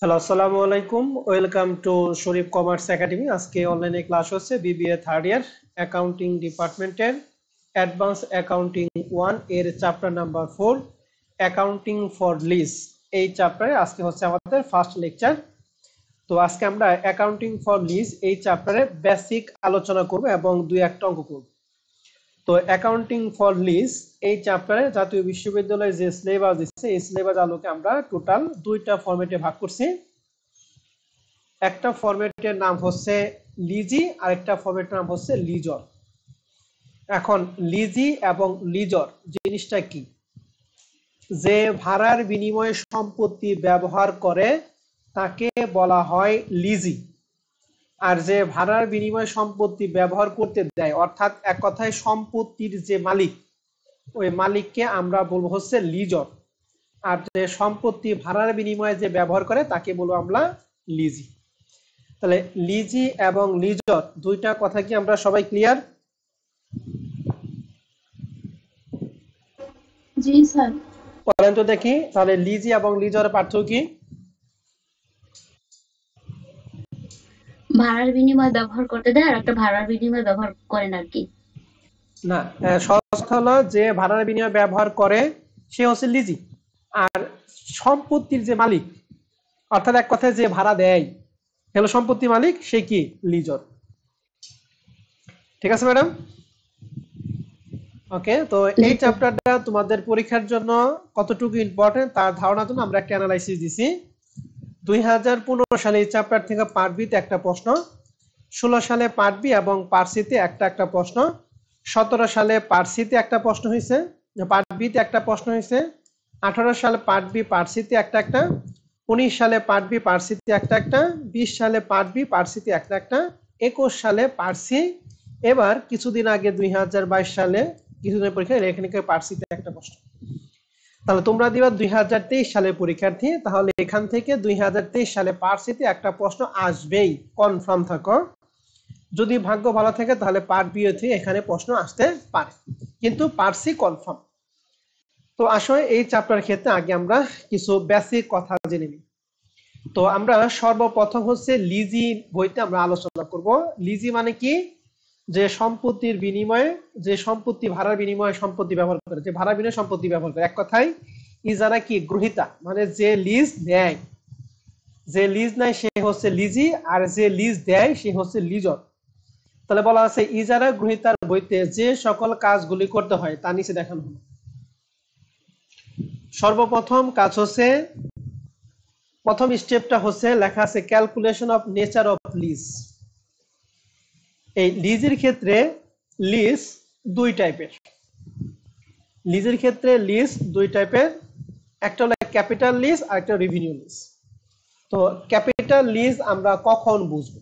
Hello, আসসালামু আলাইকুম। Welcome to Sharif commerce academy. আজকে অনলাইনে ক্লাস হচ্ছে বিবিএ থার্ড ইয়ার অ্যাকাউন্টিং ডিপার্টমেন্টের অ্যাডভান্স অ্যাকাউন্টিং 1 এর chapter number 4 accounting for lease. এই চ্যাপ্টারে আজকে হচ্ছে আমাদের ফার্স্ট লেকচার। তো আজকে আমরা অ্যাকাউন্টিং ফর লিজ এই চ্যাপ্টারে বেসিক আলোচনা করব এবং দুই একটা অঙ্ক করব। তো অ্যাকাউন্টিং ফর লিজ এই চ্যাপ্টারে জাতীয় বিশ্ববিদ্যালয়ের যে সিলেবাস দিচ্ছে এই সিলেবাস আলোকে আমরা টোটাল দুইটা ফরম্যাটে ভাগ করছি। একটা ফরম্যাটের নাম হচ্ছে লিজি আর একটা ফরম্যাটের নাম হচ্ছে লিজর। এখন লিজি এবং লিজর জিনিসটা কি? যে ভাড়ার বিনিময়ে সম্পত্তি ব্যবহার করে তাকে বলা হয় লিজি, আর যে ভাড়ার বিনিময়ে সম্পত্তি ব্যবহার করতে দেয় অর্থাৎ এক কথায় সম্পত্তির যে মালিক ওই মালিককে আমরা বলবো হচ্ছে লিজর, আর যে সম্পত্তি ভাড়ার বিনিময়ে যে ব্যবহার করে তাকে বলবো আমরা লিজি। তাহলে লিজি এবং লিজর দুইটা কথা কি আমরা সবাই ক্লিয়ার? জি স্যার। বলেন তো দেখি, তাহলে লিজি এবং লিজরের পার্থক্য কি? ভাড়ার বিনিময়ে ব্যবহার করতে দেয় আর একটা ভাড়ার বিনিময়ে ব্যবহার করেন আর কি। না, সহজ কথা হলো যে ভাড়ার বিনিময়ে ব্যবহার করে সে হচ্ছে লিজি, আর সম্পত্তির যে মালিক অর্থাৎ এক কথায় যে ভাড়া দেয় হলো সম্পত্তি মালিক, সে কি লিজর। ঠিক আছে ম্যাডাম? ওকে, তো জি এই স্যার। চ্যাপ্টারটা তোমাদের পরীক্ষার জন্য কতটুকু ইম্পর্টেন্ট তার ধারণার জন্য আমরা একটা অ্যানালাইসিস দিছি। 2015 সালে এই চ্যাপ্টার থেকে পার্ট বিতে একটা প্রশ্ন, 16 সালে পার্ট বি এবং পার্ট সিতে একটা প্রশ্ন, 17 সালে পার্ট সিতে একটা প্রশ্ন হয়েছে, পার্ট বিতে একটা প্রশ্ন হয়েছে, 18 সালে পার্ট বি পার্ট সিতে একটা, 19 সালে পার্ট বি পার্ট সিতে একটা, 20 সালে পার্ট বি পার্ট সিতে একটা, 21 সালে পার্ট সি, এবার কিছুদিন আগে 2022 সালে কিছুদিনের পরীক্ষা এখানে পার্ট সিতে একটা প্রশ্ন। তাহলে তোমরা দিবা 2023 সালের পরীক্ষার্থী, তাহলে এখান থেকে 2023 সালে পার্ট সিতে একটা প্রশ্ন আসবেই, কনফার্ম থাকো। যদি ভাগ্য ভালো থাকে তাহলে পার্ট বি থেকে এখানে প্রশ্ন আসতে পারে, কিন্তু পার্ট সি কনফার্ম। তো আসলে এই চ্যাপ্টার ক্ষেত্রে আগে আমরা কিছু বেসিক কথা জেনে নিই। তো আমরা সর্বপ্রথম হচ্ছে লিজি বইতে আমরা আলোচনা করব। লিজি মানে কি? যে সম্পত্তির বিনিময়ে, যে সম্পত্তি ভাড়ার বিনিময়ে সম্পত্তি ব্যবহার করে, যে ভাড়া বিনিময়ে সম্পত্তি ব্যবহার করে, এক কথায় ইজারা কি গ্রহীতা, মানে যে লিজ দেয়, যে লিজ নেয় সে হচ্ছে লিজি, আর যে লিজ দেয় সে হচ্ছে লিজর। তাহলে বলা আছে ইজারা গ্রহীতার বইতে যে সকল কাজগুলি করতে হয় তা নিচে দেখানো হলো। সর্বপ্রথম কাজ হচ্ছে, প্রথম স্টেপটা হচ্ছে লেখা আছে calculation of nature of lease. এই লিজের ক্ষেত্রে লিজ দুই টাইপের। লিজের ক্ষেত্রে লিজ দুই টাইপের, একটা হলো ক্যাপিটাল লিজ আর একটা রেভিনিউ লিজ। তো ক্যাপিটাল লিজ আমরা কখন বুঝবো?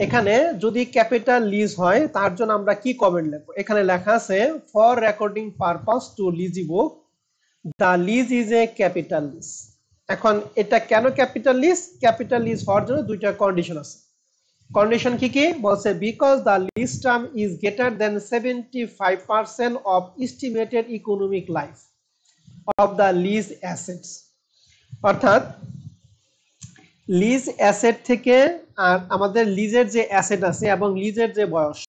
এখানে যদি ক্যাপিটাল লিজ হয় তার জন্য আমরা কি কমেন্ট লিখবো? এখানে লেখা আছে for recording purpose to lessee book the lease is a capital lease. এখন এটা কেন ক্যাপিটাল লিজ? ক্যাপিটাল লিজ হওয়ার জন্য দুইটা কন্ডিশন আছে। কন্ডিশন কি কি বলছে? Because the lease term is greater than 75% of estimated economic life of the lease assets. অর্থাৎ লিজ অ্যাসেট থেকে আর আমাদের লিজের যে অ্যাসেট আছে এবং লিজের যে বয়স,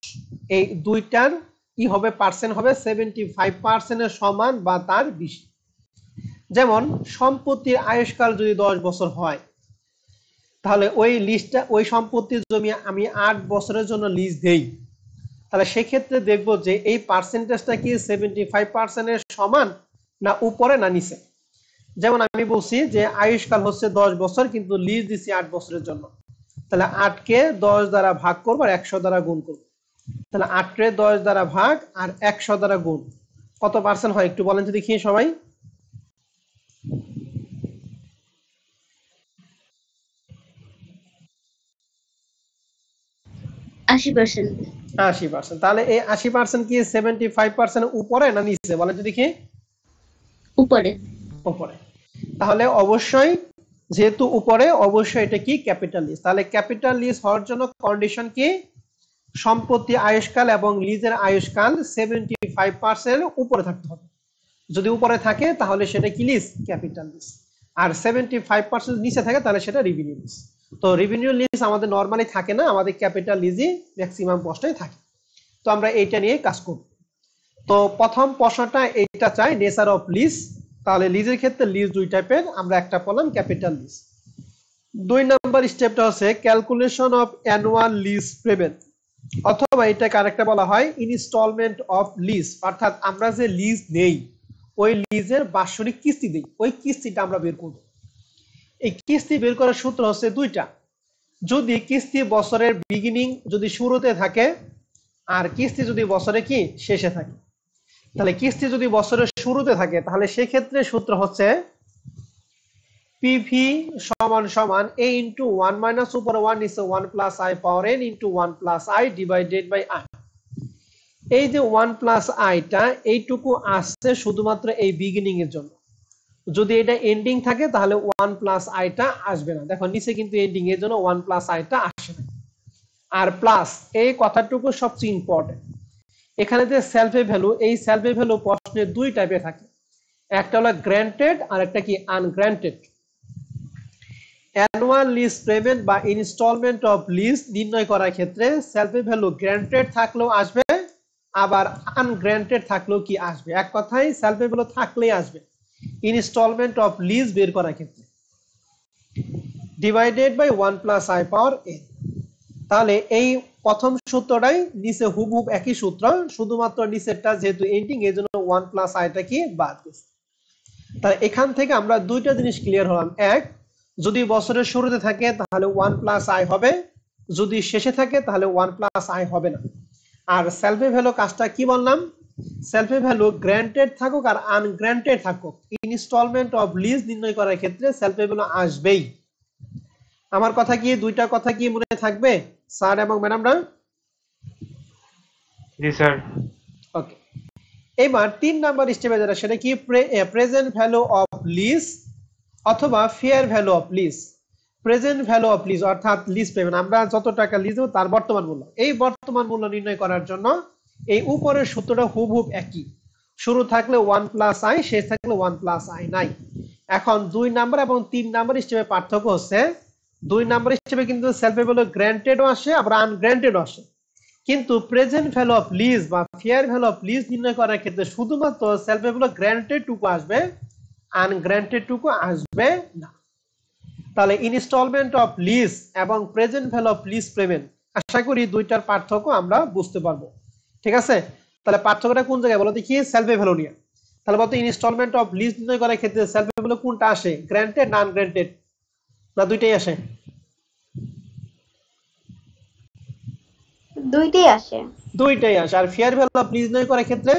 এই দুইটার কি হবে? পার্সেন্ট হবে 75%-এর সমান বা তার বেশি। যেমন সম্পত্তির আয়ুষ্কাল যদি 10 বছর হয়, তাহলে ওই লিজটা, ওই সম্পত্তির জমি আমি 8 বছরের জন্য লিজ দেই, তাহলে সেক্ষেত্রে দেখবো যে এই পার্সেন্টেজটা কি 75%-এর সমান না উপরে না নিচে। যেমন আমি বলছি যে আয়ুষ্কাল হচ্ছে 10 বছর কিন্তু লিজ দিছি 8 বছরের জন্য, তাহলে 8 কে 10 দ্বারা ভাগ করবো আর 100 দ্বারা গুণ করবো। তাহলে 8 কে 10 দ্বারা ভাগ আর 100 দ্বারা গুণ, কত পার্সেন্ট হয় একটু বলেন তো দেখি সবাই। 80%। 80%। তাহলে এই 80% কি 75% উপরে না নিচে বলেন তো দেখি? উপরে। উপরে। তাহলে অবশ্যই, যেহেতু উপরে, অবশ্যই এটা কি ক্যাপিটাল লিজ। তাহলে ক্যাপিটাল লিজ হওয়ার জন্য কন্ডিশন কি? সম্পত্তি আয়ুষ্কাল এবং লিজের আয়ুষ্কাল 75% উপরে থাকতে হবে। যদি উপরে থাকে তাহলে সেটা কি লিজ? Capital lease. আর 75% নিচে থাকে তাহলে সেটা রেভিনিউ লিজ। তো রেভিনিউ লিজ আমাদের নরমালি থাকে না, আমাদের ক্যাপিটাল লিজই ম্যাক্সিমাম প্রশ্নই থাকে। তো আমরা এইটা নিয়ে কাজ করব। তো প্রথম প্রশ্নটা এইটা চাই, নেচার অফ লিজ। তাহলে লিজের ক্ষেত্রে লিজ দুই টাইপের, আমরা একটা বললাম ক্যাপিটাল লিজ। 2 নাম্বার স্টেপটা হচ্ছে calculation of annual lease payment, অথবা এটাকে আরেকটা বলা হয় ইনস্টলমেন্ট অফ লিজ। অর্থাৎ আমরা যে লিজ নেই ওই লিজের বাৎসরিক কিস্তি দেই, ওই কিস্তিটা আমরা বের করব। এই কিস্তি বের করার সূত্র হচ্ছে দুইটা। যদি কিস্তি বছরের বিগিনিং যদি শুরুতে থাকে, আর কিস্তি যদি বছরে কি শেষে থাকে। তাহলে কিস্তি যদি বছরের শুরুতে থাকে তাহলে সেক্ষেত্রে সূত্র হচ্ছে পিভি সমান সমান a ইন্টু 1 মাইনাস উপরে 1 নিচে 1 plus I power n into 1 plus I divided by I. এই যে 1 প্লাস আইটা এইটুকু আসছে শুধুমাত্র এই বিগিনিং এর জন্য। যদি এটা এন্ডিং থাকে তাহলে 1 প্লাস আইটা আসবে না। দেখো নিচে কিন্তু এন্ডিং এর জন্য 1 প্লাস আইটা আসে না। আর প্লাস এই কথাটুকু সবচেয়ে ইম্পর্টেন্ট। এখানে যে সেলফে ভ্যালু, এই সেলফে ভ্যালু প্রশ্নে দুই টাইপে থাকে, একটা হলো গ্র্যান্টেড আর একটা কি আনগ্র্যান্টেড। অ্যানুয়াল লিজ পেমেন্ট বা ইনস্টলমেন্ট অফ লিজ নির্ণয় করার ক্ষেত্রে সেলফে ভ্যালু গ্র্যান্টেড থাকলেও আসবে, আবার আনগ্র্যান্টেড থাকলেও কি আসবে। এক কথায় সেলফে ভ্যালু থাকলেই আসবে ইনস্টলমেন্ট অফ লিজ বের করার ক্ষেত্রে, divided by 1 plus I power n। তাহলে এই প্রথম সূত্রটাই নিচে হুবহুব একই সূত্র, শুধুমাত্র নিচেরটা যেহেতু এন্ডিং এর জন্য 1 প্লাস আইটা কি বাদ গেছে। তাহলে এখান থেকে আমরা দুইটা জিনিস ক্লিয়ার হলাম। এক, যদি বছরের শুরুতে থাকে তাহলে 1 প্লাস আই হবে, যদি শেষে থাকে তাহলে 1 প্লাস আই হবে না। আর সেলফে ভ্যালু কাজটা কি বললাম, সেলফে ভ্যালু গ্র্যান্টেড থাকুক আর আনগ্র্যান্টেড থাকুক, ইনস্টলমেন্ট অফ লিজ নির্ণয় করার ক্ষেত্রে সেলফে ভ্যালু আসবেই। আমার কথা কি, দুইটা কথা কি মনে থাকবে স্যার এবং ম্যাডামরা? জি স্যার। ওকে, এবার 3 নাম্বার স্টেপে যেটা, সেটা কি প্রেজেন্ট ভ্যালু অফ লিজ অথবা fair value of lease. Present value of lease অর্থাৎ লিজ পেমেন্ট, আমরা যত টাকা লিজ দেব তার বর্তমান মূল্য। এই বর্তমান মূল্য নির্ণয় করার জন্য এই উপরের সূত্রটা হুবহুব একই, শুরু থাকলে 1 প্লাস আই, শেষ থাকলে 1 প্লাস আই নাই। এখন 2 নাম্বার এবং 3 নাম্বার স্টেপে পার্থক্য হচ্ছে, 2 নাম্বার স্টেপে কিন্তু সেলফে ভ্যালু গ্র্যান্টেডও আসে আবার আনগ্র্যান্টেডও আসে, কিন্তু প্রেজেন্ট ভ্যালু অফ লিজ বা ফেয়ার ভ্যালু অফ লিজ নির্ণয় করার ক্ষেত্রে শুধুমাত্র সেলফে ভ্যালু গ্র্যান্টেড টুকু আসবে, আনগ্র্যান্টেড টুকু আসবে না। তাহলে ইনস্টলমেন্ট অফ লিজ এবং present value of lease payment, আশা করি দুইটার পার্থক্য আমরা বুঝতে পারবো। ঠিক আছে, তাহলে পার্থক্যটা কোন জায়গায় বলো দেখি, সেলফে ভ্যালু নিয়ে। তাহলে বলতো ইনস্টলমেন্ট অফ লিজ নির্ণয় করার ক্ষেত্রে সেলফে ভ্যালু কোনটা আসে, গ্র্যান্টেড না আনগ্র্যান্টেড, না দুইটাই আসে? দুইটাই আসে। দুইটাই আসে। আর ফেয়ার ভ্যালু অফ লিজ নির্ণয় করার ক্ষেত্রে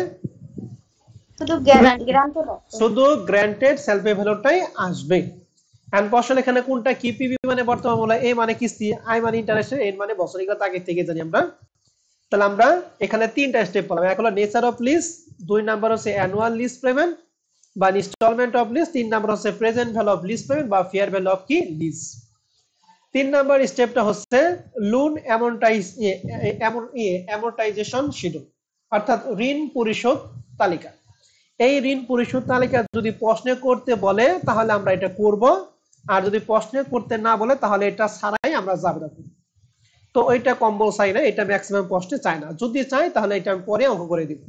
শুধু গ্রান্টেড আসে। শুধু গ্র্যান্টেড সেলফে ভ্যালুটাই আসবে। এন্ড প্রশ্ন এখানে কোনটা কি, পিবি মানে বর্তমান মূল্য, এ মানে কিস্তি, আই মানে ইন্টারেস্ট, এন মানে বছরিক আগে থেকে জানি আমরা। তাহলে আমরা এখানে তিনটা স্টেপ পেলাম, এক হলো নেচার অফ লিজ, 2 নাম্বার হচ্ছে অ্যানুয়াল লিজ পেমেন্ট বা ইনস্টলমেন্ট অফ লিজ, 3 নাম্বার হচ্ছে present value of lease payment বা ফেয়ার ভ্যালু অফ কি লিজ। 3 নাম্বার স্টেপটা হচ্ছে লোন অ্যামortization শিডিউল, অর্থাৎ ঋণ পরিশোধ তালিকা। এই ঋণ পরিশোধ তালিকা যদি প্রশ্নে করতে বলে তাহলে আমরা এটা করব, আর যদি প্রশ্নে করতে না বলে তাহলে এটা ছাড়াই আমরা যাব না। তো ওইটা কম্পালসারি না, এটা ম্যাক্সিমাম প্রশ্নে চায় না, যদি চাই তাহলে এটা আমি পরে অঙ্ক করে দিব।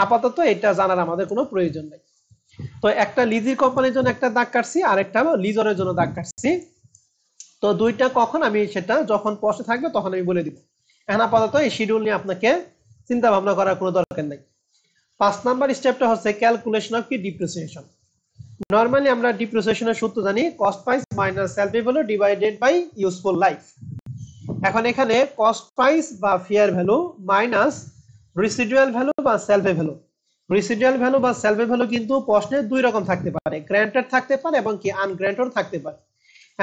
আপাতত এটা জানার আমাদের কোনো প্রয়োজন নেই। তো একটা লিজিং কোম্পানির জন্য একটা দাগ কাটছি, আর একটা হলো লিজরের জন্য দাগ কাটছি। তো দুইটা কখন আমি সেটা যখন প্রশ্নে থাকবে তখন আমি বলে দিব। এখন আপাতত এই শিডিউল নিয়ে আপনাকে চিন্তা ভাবনা করার কোনো দরকার নেই। 5 নাম্বার স্টেপটা হচ্ছে ক্যালকুলেশন অফ কি ডিপ্রিসিয়েশন। নরমালি আমরা ডিপ্রিসিয়েশনের সূত্র জানি, cost price minus salvage value divided by useful life. এখন এখানে কস্ট প্রাইস বা fair value minus residual value বা সেলফে ভ্যালু। রেসিডুয়াল ভ্যালু বা সেলফে ভ্যালু কিন্তু প্রশ্নে দুই রকম থাকতে পারে, গ্র্যান্টেড থাকতে পারে এবং কি আনগ্র্যান্টেড থাকতে পারে।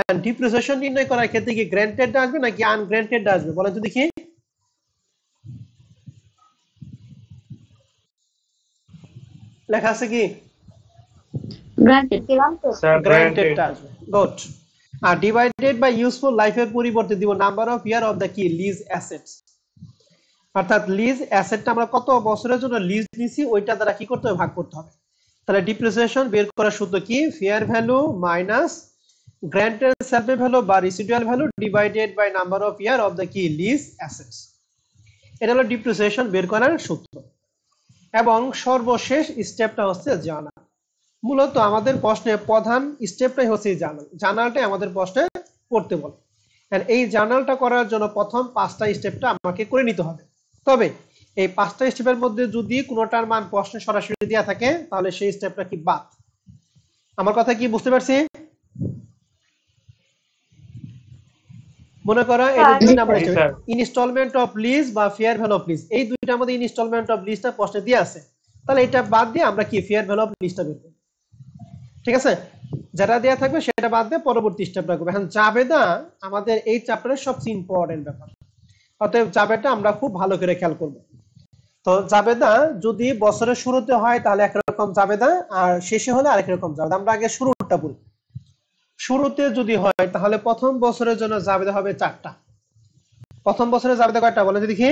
এন্ড ডিপ্রিসিয়েশন নির্ণয় করার ক্ষেত্রে কি গ্র্যান্টেড আসবে নাকি আনগ্র্যান্টেড আসবে বলেন তো দেখি? লেখা আছে কি গ্রান্টেড। Sir guaranteed guaranteed. আসবে, গুড। আর ডিভাইডেড বাই ইউজফুল লাইফের পরিবর্তে দিব number of year of the কি লিজ অ্যাসেটস। অর্থাৎ লিজ অ্যাসেটটা আমরা কত বছরের জন্য লিজ নিছি ওইটা দ্বারা কি করতে হবে, ভাগ করতে হবে। তাহলে ডিপ্রিসিয়েশন বের করার সূত্র কি? Fair value minus guaranteed salvage value বা residual value divided by number of year of the কি লিজ অ্যাসেটস। এটা হলো ডিপ্রিসিয়েশন বের করার সূত্র। এবং সর্বশেষ স্টেপটা হচ্ছে জার্নাল। মূলত আমাদের প্রশ্নে প্রধান স্টেপটাই হচ্ছে জার্নাল। জার্নালটাই আমাদের প্রশ্নে করতে বলে। এই জার্নালটা করার জন্য প্রথম 5টা স্টেপটা আমাকে করে নিতে হবে। তবে এই 5টা স্টেপের মধ্যে যদি কোনোটার মান প্রশ্নে সরাসরি দেওয়া থাকে তাহলে সেই স্টেপটা কি বাদ। আমার কথা কি বুঝতে পারছি? মনে করো এই দুই number step instalment of lease বা ফেয়ার ভ্যালু অফ লিজ, এই দুইটার মধ্যে ইনস্টলমেন্ট অফ লিজটা প্রশ্নে দেওয়া আছে, তাহলে এটা বাদ দিয়ে আমরা কি ফেয়ার ভ্যালু অফ লিজটা বের করব। ঠিক আছে, যেটা দেওয়া থাকবে সেটা বাদ দিয়ে পরবর্তী স্টেপটা করব। এখন জাবেদা আমাদের এই চ্যাপ্টারের সবচেয়ে ইম্পর্টেন্ট ব্যাপার, অতএব জাবেদা আমরা খুব ভালো করে খেয়াল করব। তো জাবেদা যদি বছরের শুরুতে হয় তাহলে একরকম জাবেদা, আর শেষে হলে আরেক রকম জাবেদা। আমরা আগে শুরুটা বলি। শুরুতে যদি হয় তাহলে প্রথম বছরের জন্য জাবেদা হবে 4টা। প্রথম বছরের জাবেদা কয়টা বলেন তো দেখি?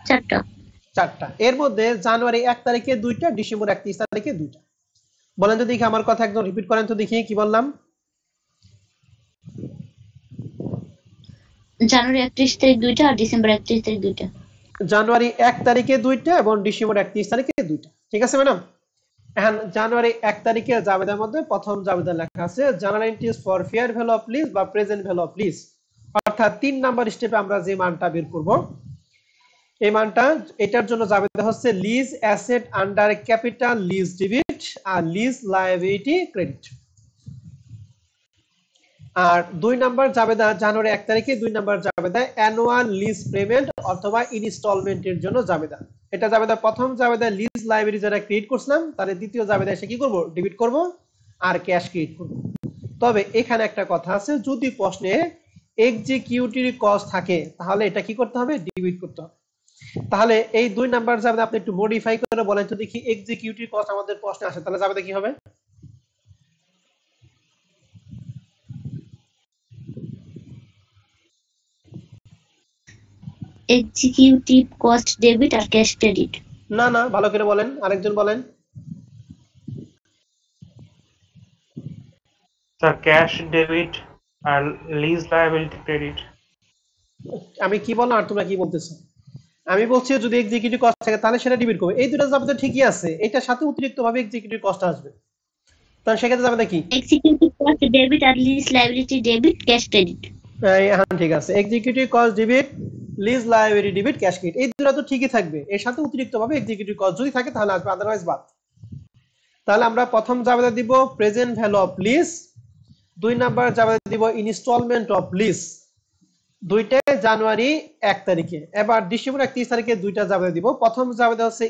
4টা। এর মধ্যে জানুয়ারি 1 তারিখে 2টা, ডিসেম্বর 31 তারিখে 2টা। বলেন তো দেখি, আমার কথা একদম রিপিট করেন তো দেখি কি বললাম। জানুয়ারি 31 তারিখ 2টা আর ডিসেম্বর 31 তারিখ 2টা। জানুয়ারি 1 তারিখে 2টা এবং ডিসেম্বর 31 তারিখে 2টা। ঠিক আছে ম্যাডাম? এখন জানুয়ারি 1 তারিখে জাবেদার মধ্যে প্রথম জাবেদা লেখা আছে journal entries for fair value of lease বা প্রেজেন্ট ভ্যালু অফ লিজ, অর্থাৎ 3 নাম্বার স্টেপে আমরা যে মানটা বের করব এই মানটা, এটার জন্য জাবেদা হচ্ছে lease asset under capital lease debit আর লিজ লায়াবিলিটি ক্রেডিট। আর 2 নাম্বার জাবেদা জানুয়ারি 1 তারিখে 2 নাম্বার জাবেদা অ্যানুয়াল লিজ পেমেন্ট অথবা ইনস্টলমেন্টের জন্য জাবেদা। এটা জাবেদা প্রথম জাবেদা লিজ লায়াবিলিটি যারা ক্রিয়েট করছিলাম তার দ্বিতীয় জাবেদা এসে কি করব? ডেবিট করব আর ক্যাশ ক্রিয়েট করব। তবে এখানে একটা কথা আছে, যদি প্রশ্নে এক্সিকিউটিভ কস্ট থাকে তাহলে এটা কি করতে হবে? ডেবিট করতে হবে। তাহলে এই 2 নাম্বার জাবেদা আপনি একটু মডিফাই করে বলেন তো দেখি, এক্সিকিউটিভ কস্ট আমাদের প্রশ্নে আসে তাহলে জাবেদা কি হবে? এক্সিকিউটিভ কস্ট ডেবিট আর ক্যাশ ক্রেডিট। না না, ভালো করে বলেন, আরেকজন বলেন। স্যার ক্যাশ ডেবিট আর লিজ লায়াবিলিটি ক্রেডিট। আমি কি বললাম আর তোমরা কি বলতেছো? আমি বলছি যদি এক্সিকিউটিভ কস্ট থাকে তাহলে সেটা ডেবিট করবে। এই দুটো জাবেদা ঠিকই আছে, এটার সাথে অতিরিক্ত ভাবে এক্সিকিউটিভ কস্ট আসবে, তাহলে সেক্ষেত্রে জাবেদা কি? এক্সিকিউটিভ কস্ট ডেবিট আর lease liability debit cash credit. হ্যাঁ ঠিক আছে, executive cost debit lease liability debit cash credit, এই দুটো তো ঠিকই থাকবে, এর সাথে অতিরিক্ত ভাবে এক্সিকিউটিভ কস্ট যদি থাকে তাহলে আসবে, আদারওয়াইজ বাদ। তাহলে আমরা প্রথম জাবেদা দিব present value of lease, 2 number জাবেদা দিব ইনস্টলমেন্ট অফ লিজ, দুইটাই জানুয়ারি 1 তারিখে। এবার ডিসেম্বর 31 তারিখে 2টা জাবেদা দিব। প্রথম জাবেদা হচ্ছে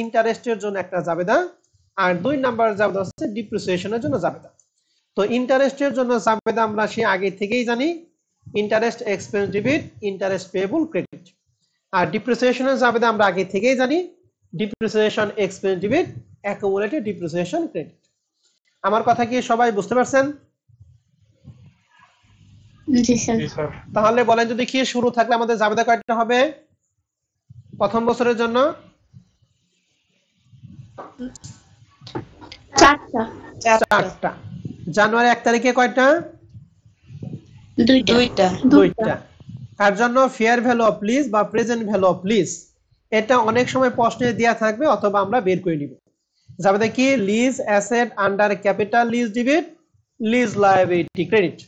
ইন্টারেস্টের জন্য একটা জাবেদা, আর 2 নাম্বার জাবেদা হচ্ছে ডিপ্রিসিয়েশনের জন্য জাবেদা। তো ইন্টারেস্টের জন্য জাবেদা আমরা সে আগে থেকেই জানি, interest expense debit interest payable credit. আর ডিপ্রিসিয়েশনের জাবেদা আমরা আগে থেকেই জানি, depreciation expense debit accumulated depreciation credit. আমার কথা কি সবাই বুঝতে পারছেন? জি স্যার। তাহলে বলেন যদি কি শুরু থাকলে আমাদের জাবেদা কয়টা হবে প্রথম বছরের জন্য? 4টা। জানুয়ারি 1 তারিখে কয়টা? 2টা। তার জন্য ফেয়ার ভ্যালু অফ লিজ বা প্রেজেন্ট ভ্যালু অফ লিজ, এটা অনেক সময় প্রশ্নে দেয়া থাকবে অথবা আমরা বের করে নিব। জাবেদা কি? Lease asset under capital lease debit lease liability credit.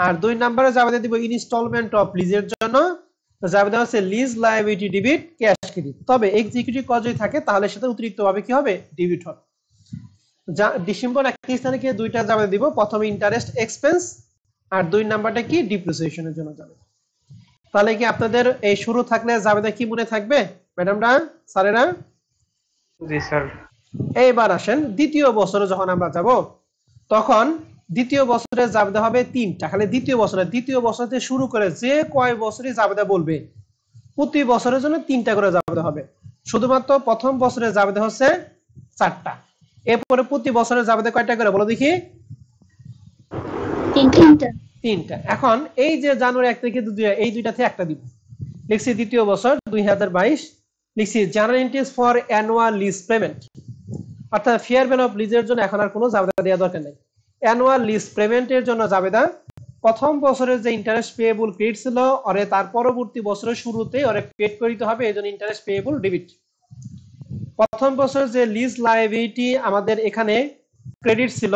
আর 2 নম্বরে জাবেদা দিব ইনস্টলমেন্ট অফ লিজের জন্য, জাবেদা হচ্ছে lease liability debit cash credit. তবে এক্সিকিউটিভ কস্ট যদি থাকে তাহলে সেটা অতিরিক্ত ভাবে কি হবে? ডেবিট হবে। ডিসেম্বর 31 তারিখে 2টা জাবেদা দিব, প্রথমে ইন্টারেস্ট এক্সপেন্স আর 2 নাম্বারটা কি? ডিপ্রিসিয়েশনের জন্য যাবে। তাহলে কি আপনাদের এই শুরু থাকলে জাবেদা কি মনে থাকবে ম্যাডামরা, স্যারেরা? জি স্যার। এইবার আসেন দ্বিতীয় বছরে যখন আমরা যাব তখন দ্বিতীয় বছরে জাবেদা হবে 3টা। খালি দ্বিতীয় বছর থেকে শুরু করে যে কয় বছরই জাবেদা বলবে প্রতি বছরের জন্য 3টা করে জাবেদা হবে। শুধুমাত্র প্রথম বছরের জাবেদা হচ্ছে 4টা। এরপরে প্রতি বছরের জাবেদা কয়টা করে বলো দেখি? 3টা। এখন এই যে জানুয়ারি 1 থেকে 2, এই দুইটা থেকে একটা দিব, লিখছি দ্বিতীয় বছর 2022, লিখছি journal entries for annual lease payment. অর্থাৎ ফেয়ার ভ্যালু অফ লিজের জন্য এখন আর কোনো জাবেদা দেওয়া দরকার নেই। অ্যানুয়াল লিজ পেমেন্টের জন্য জাবেদা, প্রথম বছরের যে ইন্টারেস্ট পেয়েবল ক্রেডিট ছিল ওরে তার পরবর্তী বছরের শুরুতে ওরে পেড করিতে হবে, এই জন্য ইন্টারেস্ট পেয়েবল ডেবিট। প্রথম বছর যে লিজ লায়াবিলিটি আমাদের এখানে ক্রেডিট ছিল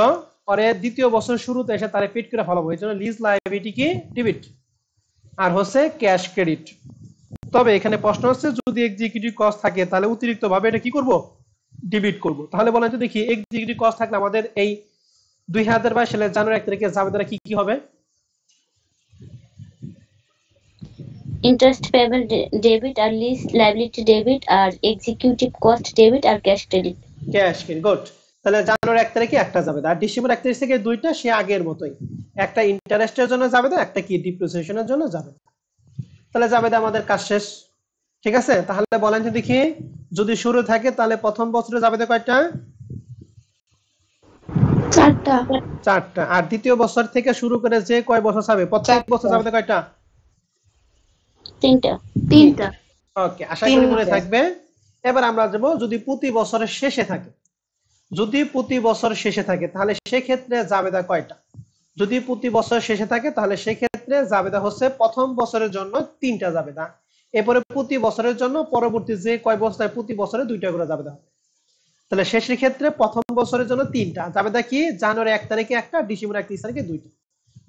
ওরে দ্বিতীয় বছর শুরুতে এসে তারে পেড করে ফেলাবো, এই জন্য লিজ লায়াবিলিটি কি ডেবিট। আর হচ্ছে ক্যাশ ক্রেডিট। তবে এখানে প্রশ্ন হচ্ছে যদি এক্সিকিউটিভ কস্ট থাকে তাহলে অতিরিক্ত ভাবে এটা কি করব, ডেবিট করব। তাহলে বলেন তো দেখি এক্সিকিউটিভ কস্ট থাকলে আমাদের এই 2022 সালের জানুয়ারি 1 তারিখে জাবেদাটা কি কি হবে? ইন্টারেস্ট পেয়েবল ডেবিট আর লিজ লায়াবিলিটি ডেবিট আর এক্সিকিউটিভ কস্ট ডেবিট আর cash credit. Cash credit, good. তাহলে জানুয়ারি 1 তারিখে একটা জাবেদা, আর ডিসেম্বর 1 তারিখ থেকে দুইটা সে আগের মতোই, একটা ইন্টারেস্টের জন্য জাবেদা, একটা কি ডিপ্রিসিয়েশনের জন্য জাবেদা। তাহলে জাবেদা আমাদের কাজ শেষ। ঠিক আছে, তাহলে বলেন তো দেখি যদি শুরু থাকে তাহলে প্রথম বছরে জাবেদা কয়টা? 4টা। 4টা। আর দ্বিতীয় বছর থেকে শুরু করে যে কয় বছর যাবে প্রত্যেক বছর জাবেদা কয়টা? 3টা। ওকে, আশা করি মনে থাকবে। এবার আমরা যাব যদি প্রতি বছরের শেষে থাকে, যদি প্রতি বছর শেষে থাকে তাহলে সেক্ষেত্রে জাবেদা কয়টা? যদি প্রতি বছর শেষে থাকে তাহলে সেক্ষেত্রে জাবেদা হচ্ছে প্রথম বছরের জন্য 3টা জাবেদা, এরপরে প্রতি বছরের জন্য পরবর্তী যে কয় বছর প্রতি বছরে 2টা করে জাবেদা হবে। তাহলে শেষের ক্ষেত্রে প্রথম বছরের জন্য 3টা জাবেদা কি, জানুয়ারি 1 তারিখে একটা, ডিসেম্বর 31 তারিখে 2টা।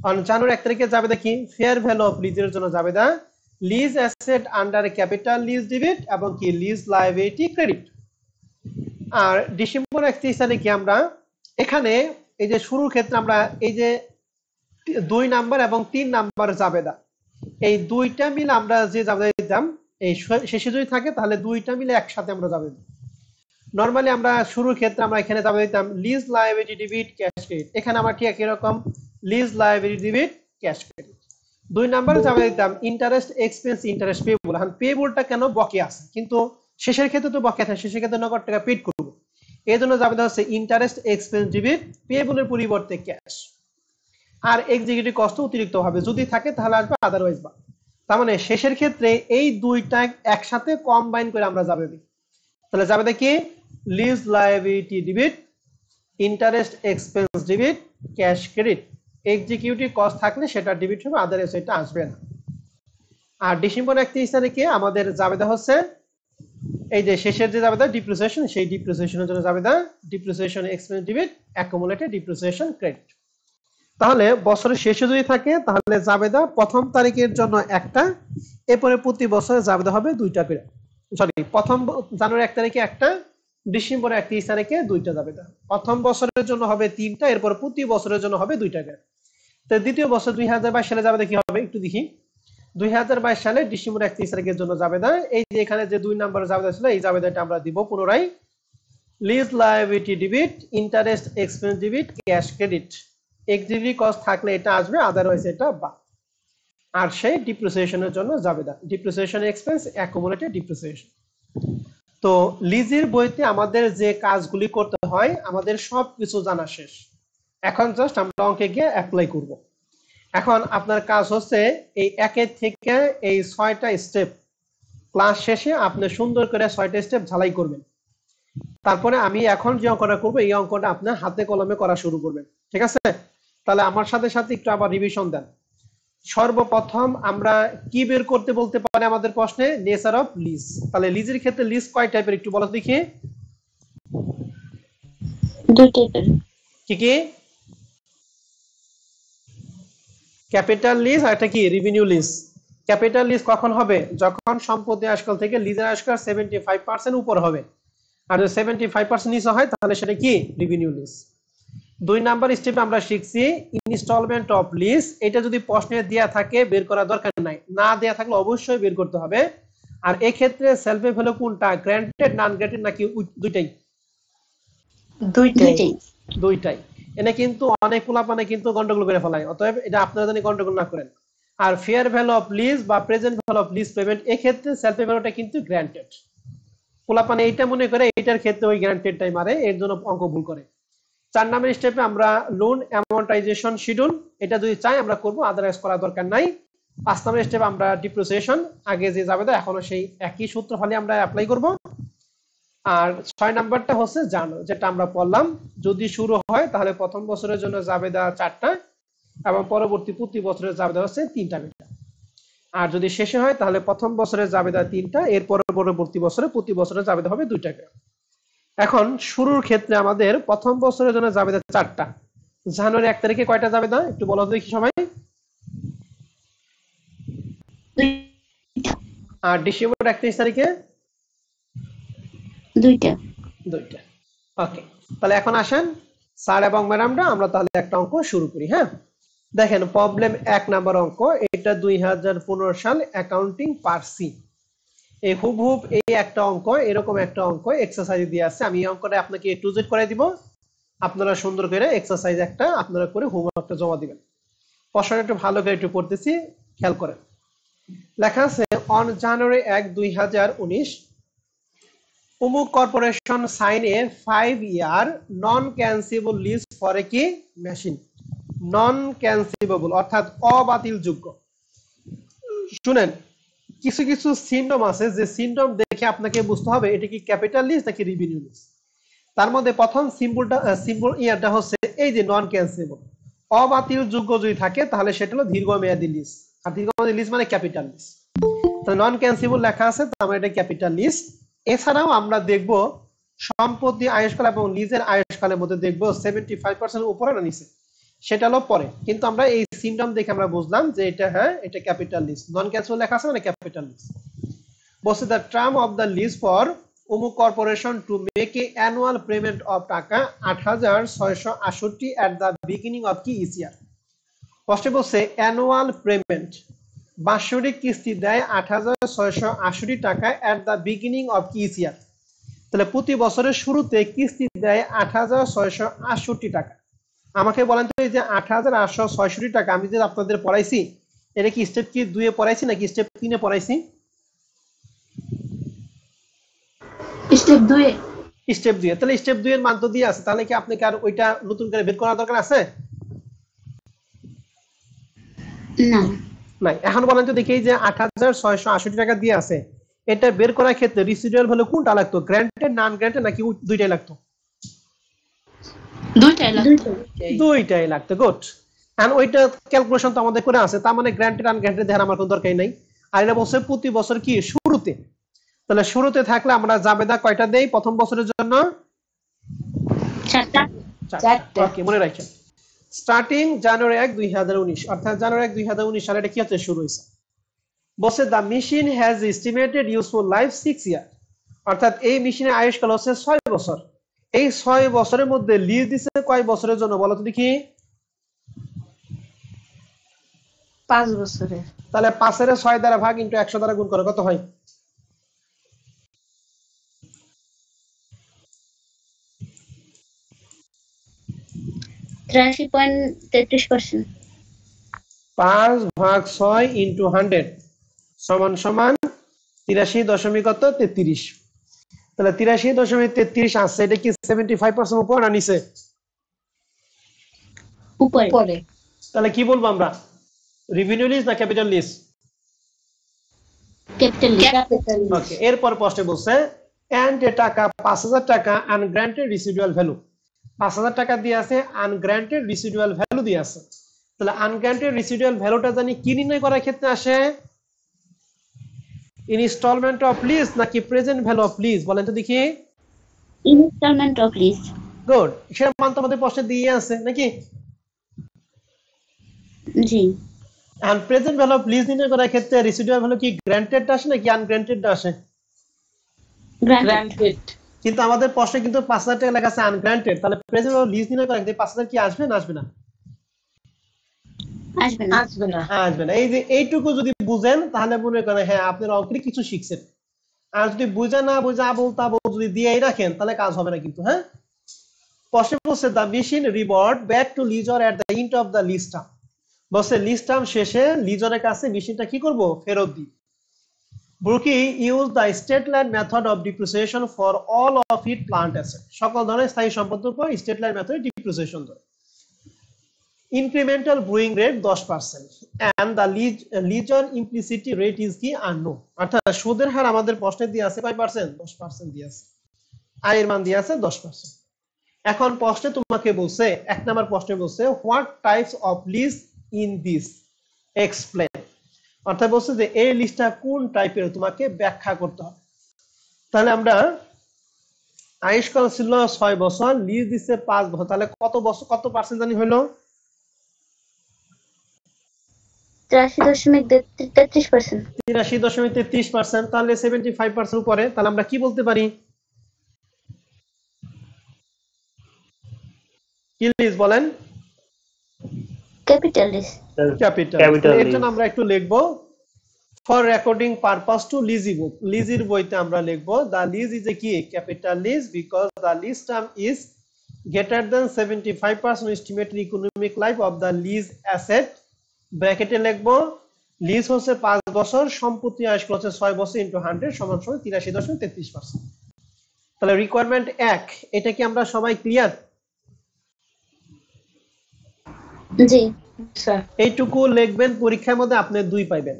কারণ জানুয়ারি 1 তারিখে জাবেদা কি, ফেয়ার ভ্যালু অফ লিজের জন্য জাবেদা lease asset under capital lease debit এবং কি লিজ লায়াবিলিটি ক্রেডিট। আর ডিসেম্বর 31 তারিখে আমরা এখানে এই যে শুরুর ক্ষেত্রে আমরা এই যে 2 নাম্বার এবং 3 নাম্বার জাবেদা এই দুইটা মিলে আমরা যে জাবেদা দিতাম, এই শেষে যদি থাকে তাহলে দুইটা মিলে একসাথে আমরা জাবেদা। নরমালি আমরা শুরুর ক্ষেত্রে আমরা এখানে জাবেদা দিতাম lease liability debit cash credit, এখানে আমরা ঠিক এরকম lease liability debit cash credit. 2 নাম্বারে জাবেদা দিতাম ইন্টারেস্ট এক্সপেন্স ইন্টারেস্ট পেয়েবল। এখন পেয়েবলটা কেন বকেয়া আছে, কিন্তু শেষের ক্ষেত্রে তো বকেয়া থাকে, শেষের ক্ষেত্রে নগদ টাকা পেড করব, এই জন্য জাবেদা হচ্ছে ইন্টারেস্ট এক্সপেন্স ডেবিট পেয়েবলের পরিবর্তে ক্যাশ। আর এক্সিকিউটিভ কস্ট অতিরিক্ত হবে যদি থাকে তাহলে আসবে আদারওয়াইজ বা। তার মানে শেষের ক্ষেত্রে এই দুইটা একসাথে কম্বাইন করে আমরা জাবেদা দিই। তাহলে জাবেদা কি, lease liability debit interest expense debit cash credit. Executive cost থাকলে সেটা ডেবিট হবে, আদারওয়াইজ এটা আসবে না। আর ডিসেম্বর 31 তারিখে আমাদের জাবেদা হচ্ছে এই যে শেষের যে জাবেদা ডিপ্রিসিয়েশন, সেই ডিপ্রিসিয়েশনের জন্য জাবেদা depreciation expense debit accumulated depreciation credit. তাহলে বছরের শেষে যদি থাকে তাহলে জাবেদা প্রথম তারিখের জন্য একটা, এরপরে প্রতি বছরে জাবেদা হবে 2টা করে, সরি প্রথম জানুয়ারি 1 তারিখে একটা, ডিসেম্বর 31 তারিখে 2টা জাবেদা। প্রথম বছরের জন্য হবে 3টা, এরপর প্রতি বছরের জন্য হবে 2টা করে। তো দ্বিতীয় বছর 2022 সালে জাবেদা কি হবে একটু দেখি। 2022 সালে ডিসেম্বর 31 তারিখের জন্য জাবেদা এই যে এখানে যে 2 নম্বরের জাবেদা ছিল এই জাবেদাটা আমরা দিব পুনরায় lease liability debit interest expense debit cash credit. Executive cost থাকলে এটা আসবে, আদারওয়াইজ এটা বাদ। আর সেই ডিপ্রিসিয়েশনের জন্য জাবেদা ডিপ্রিসিয়েশন এক্সপেন্স অ্যাকুমুলেটেড ডিপ্রিসিয়েশন। তো লিজের বইতে আমাদের যে কাজগুলি করতে হয় আমাদের সবকিছু জানা শেষ, এখন জাস্ট আমরা অঙ্কে গিয়ে অ্যাপ্লাই করব। এখন আপনার কাজ হচ্ছে এই 1 থেকে এই 6টা স্টেপ ক্লাস শেষে আপনি সুন্দর করে 6টা স্টেপ ঝালাই করবেন। তারপরে আমি এখন যে অঙ্কটা করব এই অঙ্কটা আপনি হাতে কলমে করা শুরু করবেন, ঠিক আছে? তাহলে আমার সাথে সাথে একটু আবার রিভিশন দেন। সর্বপ্রথম আমরা কি বের করতে বলতে পারে আমাদের প্রশ্নে, নেচার অফ লিজ। তাহলে লিজের ক্ষেত্রে লিজ কয় টাইপের একটু বলো দেখি। 2 টাইপের। কি কি? ক্যাপিটাল লিজ আর একটা কি রেভিনিউ লিজ। ক্যাপিটাল লিজ কখন হবে, যখন সম্পত্তি আয়স্কাল থেকে লিজের আয়স্কাল 75% উপর হবে, আর যদি 75% নিচে হয় তাহলে সেটা কি রেভিনিউ লিজ। 2 নাম্বার স্টেপে আমরা শিখছি ইনস্টলমেন্ট অফ লিজ। এটা যদি প্রশ্নে দেয়া থাকে বের করার দরকার নাই, না দেয়া থাকলে অবশ্যই বের করতে হবে। আর এই ক্ষেত্রে সেলফ ভ্যালু কোনটা, গ্র্যান্টেড নন গ্র্যান্টেড নাকি দুইটাই? দুইটাই। এনে কিন্তু অনেক পোলাপানে কিন্তু গন্ডগোল করে ফেলায়, অতএব এটা আপনারা জানি গন্ডগোল না করেন। আর ফেয়ার ভ্যালু অফ লিজ বা present value of lease payment এই ক্ষেত্রে সেলফ ভ্যালুটা কিন্তু গ্র্যান্টেড। পোলাপানে এইটা মনে করে এইটার ক্ষেত্রে ওই গ্র্যান্টেডটাই মারে, এর জন্য অঙ্ক ভুল করে। 4 নাম্বার স্টেপে আমরা লোন অ্যামর্টাইজেশন শিডিউল, এটা যদি চাই আমরা করব, আদারওয়াইজ করার দরকার নাই। 5 নাম্বার স্টেপে আমরা ডিপ্রিসিয়েশন, আগে যে যাবে এখনো সেই একই সূত্র খালি আমরা অ্যাপ্লাই করব। আর 6 নাম্বারটা হচ্ছে জানো, যেটা আমরা পড়লাম, যদি শুরু হয় তাহলে প্রথম বছরের জন্য জাবেদা 4টা এবং পরবর্তী প্রতি বছরের জাবেদা হচ্ছে 3টা করে। আর যদি শেষে হয় তাহলে প্রথম বছরের জাবেদা 3টা, এর পরবর্তী বছরে প্রতি বছরের জাবেদা হবে 2টা করে। এখন শুরুর ক্ষেত্রে আমাদের প্রথম বছরের জন্য জাবেদা 4টা। জানুয়ারি 1 তারিখে কয়টা জাবেদা একটু বলো দেখি সবাই। আর ডিসেম্বর 31 তারিখে 2টা। ওকে, তাহলে এখন আসেন স্যার এবং ম্যাডামরা আমরা তাহলে একটা অঙ্ক শুরু করি। হ্যাঁ, দেখেন প্রবলেম 1 নাম্বার অঙ্ক, এটা 2015 সাল অ্যাকাউন্টিং পার্ট সি। এই হুবহুব এই একটা অঙ্ক, এরকম একটা অঙ্ক এক্সারসাইজ দিয়ে আছে। আমি এই অঙ্কটা আপনাকে A to Z করে দিব, আপনারা সুন্দর করে এক্সারসাইজ একটা আপনারা করে হোমওয়ার্কটা জমা দিবেন। প্রশ্নটা একটু ভালো করে একটু পড়তেছি, খেয়াল করেন। লেখা আছে অন জানুয়ারি 1, 2019 অমুক corporation sign a 5-year non cancellable lease for a কি মেশিন। নন ক্যান্সেলেবল অর্থাৎ অবাতিলযোগ্য। শুনেন, কিছু কিছু সিম্পটম আছে যে সিম্পটম দেখে আপনাকে বুঝতে হবে এটা কি ক্যাপিটাল লিজ নাকি রেভিনিউ লিজ। তার মধ্যে প্রথম সিম্পল ইয়ারটা হচ্ছে এই যে নন ক্যান্সেলেবল, অবাতিলযোগ্য যদি থাকে তাহলে সেটা হলো দীর্ঘমেয়াদী লিজ, আর দীর্ঘমেয়াদী লিজ মানে ক্যাপিটাল লিজ। তাহলে নন ক্যান্সেলেবল লেখা আছে, তার মানে এটা ক্যাপিটাল লিজ। এছাড়াও আমরা দেখব সম্পত্তি আয়ুষ্কাল এবং লিজের আয়ুষ্কালের মধ্যে দেখব 75% উপরে না নিচে, সেটা হলো পরে। কিন্তু আমরা এই সিম্পটম দেখে আমরা বুঝলাম যে এটা হ্যাঁ এটা ক্যাপিটাল লিজ। নন ক্যান্সেলেবল লেখা আছে মানে ক্যাপিটাল লিজ। বলছে the term of the lease for অমুক corporation to make a annual payment of টাকা ৮৬৬৮ এট দ্য বিগিনিং অফ কি ইচ ইয়ার। ফার্স্টে বলছে অ্যানুয়াল পেমেন্ট, বাৎসরিক কিস্তি দেয় ৮৬৬৮ টাকা এট দ্য বিগিনিং অফ কি ইচ ইয়ার। তাহলে প্রতি বছরের শুরুতে কিস্তি দেয় ৮৬৬৮ টাকা। আমাকে বলেন তো এই যে ৮৮৬৬ টাকা আমি যে আপনাদের পড়াইছি, এটা কি স্টেপ কি 2 এ পড়াইছি নাকি স্টেপ 3 এ পড়াইছি? স্টেপ 2 এ। স্টেপ 2 এ। তাহলে স্টেপ 2 এর মান তো দিয়ে আছে, তাহলে কি আপনি আর ওইটা নতুন করে বের করার দরকার আছে? না নাই। এখন বলেন তো দেখি এই যে ৮৬৬৮ টাকা দিয়ে আছে, এটা বের করার ক্ষেত্রে রেসিডুয়াল ভ্যালু কোনটা লাগতো, গ্র্যান্টেড নন গ্র্যান্টেড নাকি দুইটাই লাগতো? দুইটাই লাগতো। গুড। এখন ওইটা ক্যালকুলেশন তো আমাদের করে আছে, তার মানে গ্র্যান্টেড আনগ্র্যান্টেড দেখার আমার কোনো দরকারই নাই। আর এটা বলছে প্রতি বছর কি শুরুতে, তাহলে শুরুতে থাকলে আমরা জাবেদা কয়টা দেই প্রথম বছরের জন্য? 4টা। ওকে, মনে রাখেন। স্টার্টিং জানুয়ারি 1, 2019 অর্থাৎ জানুয়ারি 1, 2019 সালে এটা কি হচ্ছে শুরু হয়েছে। বলছে the machine has estimated useful life 6 ইয়ার, অর্থাৎ এই মেশিনের আয়ুষ্কাল হচ্ছে 6 বছর। এই 6 বছরের মধ্যে লিজ দিছে কয় বছরের জন্য বলো তো দেখি? 5 বছরের। তাহলে 5 এর 6 দ্বারা ভাগ ইনটু 100 দ্বারা গুণ করো, কত হয়? 83.33%। 5 ভাগ 6 ইনটু 100 সমান সমান 83.33। তাহলে 83.33 আসছে, এটা কি 75% উপর না নিচে? উপরে। তাহলে কি বলবো আমরা, রেভিনিউ লিজ না capital lease? Capital lease. Okay, এরপর প্রশ্নে বলছে এন্ড টাকা 5000 টাকা আনগ্রান্টেড রেসিডুয়াল ভ্যালু। 5000 টাকা দিয়ে আছে, আনগ্রান্টেড রেসিডুয়াল ভ্যালু দিয়ে আছে। তাহলে আনগ্রান্টেড রেসিডুয়াল ভ্যালুটা জানি কি নির্ণয় করার ক্ষেত্রে আসে, ইনস্টলমেন্ট অফ লিজ নাকি প্রেজেন্ট ভ্যালু অফ লিজ বলেন তো দেখি? Instalment of lease. গুড, সেটা মান তো আমাদের প্রশ্নে দিয়ে আছে নাকি? জি। আর প্রেজেন্ট ভ্যালু অফ লিজ নির্ণয় করার ক্ষেত্রে রেসিডুয়াল ভ্যালু কি গ্রান্টেড আসে নাকি আনগ্রান্টেড আসে? গ্রান্টেড। কিন্তু আমাদের প্রশ্নে কিন্তু 5000 টাকা লেখা আছে আনগ্রান্টেড, তাহলে প্রেজেন্ট ভ্যালু লিজ নির্ণয় করার ক্ষেত্রে 5000 কি আসবে না আসবে না? আসবে না। এই যে এইটুকু যদি বুঝেন তাহলে মনে করেন হ্যাঁ আপনারা অঙ্কের কিছু শিখছেন। আর যদি বুঝে না বুঝে আবল তাবল যদি দিয়েই রাখেন তাহলে কাজ হবে না কিন্তু। হ্যাঁ, প্রশ্ন বলছে the machine revert back to lessor at the end of the lease term. বলছে লিজ টার্ম শেষে লিজরের কাছে মেশিনটা কি করব, ফেরত দিই। Brookie use the straight line method of depreciation for all of it plant asset. সকল ধরনের স্থায়ী সম্পদের উপর স্ট্রেট লাইন মেথডে ডিপ্রিসিয়েশন দেয়। Incremental borrowing rate 10% and the leisure implicit rate is কি unknown। অর্থাৎ সুদের হার আমাদের প্রশ্নে দিয়ে আছে কয় পার্সেন্ট? 10% দিয়ে আছে। আয়ের মান দিয়ে আছে 10%। এখন প্রশ্নে তোমাকে বলছে, এক নাম্বার প্রশ্নে বলছে what types of lease in this explain, অর্থাৎ বলছে যে এই লিস্টটা কোন টাইপের, তোমাকে ব্যাখ্যা করতে হবে। তাহলে আমরা আয়ুষ্কাল ছিল 6 বছর, লিজ দিচ্ছে 5 বছর, তাহলে কত বছর কত পার্সেন্ট জানি হলো? 83.33%। 83.33%, তাহলে 75% উপরে। তাহলে আমরা কি বলতে পারি? কি লিজ বলেন? Capital lease. ক্যাপিটাল। এর জন্য আমরা একটু লিখবো for recording purpose to lessee book, লিজির বইতে আমরা লিখবো দ্য লিজ ইজ এ কি capital lease because the lease term is greater than 75% estimated economic life of the lease asset, ব্র্যাকেটে লিখবো লিজ হচ্ছে 5 বছর, সম্পত্তি আয়ুষ্কাল হচ্ছে 6 বছর ইনটু 100 সমান 83.33%। তাহলে রিকোয়ারমেন্ট 1, এটা কি আমরা সবাই ক্লিয়ার? জি স্যার। এইটুকু লিখবেন, পরীক্ষার মধ্যে আপনি 2 পাইবেন।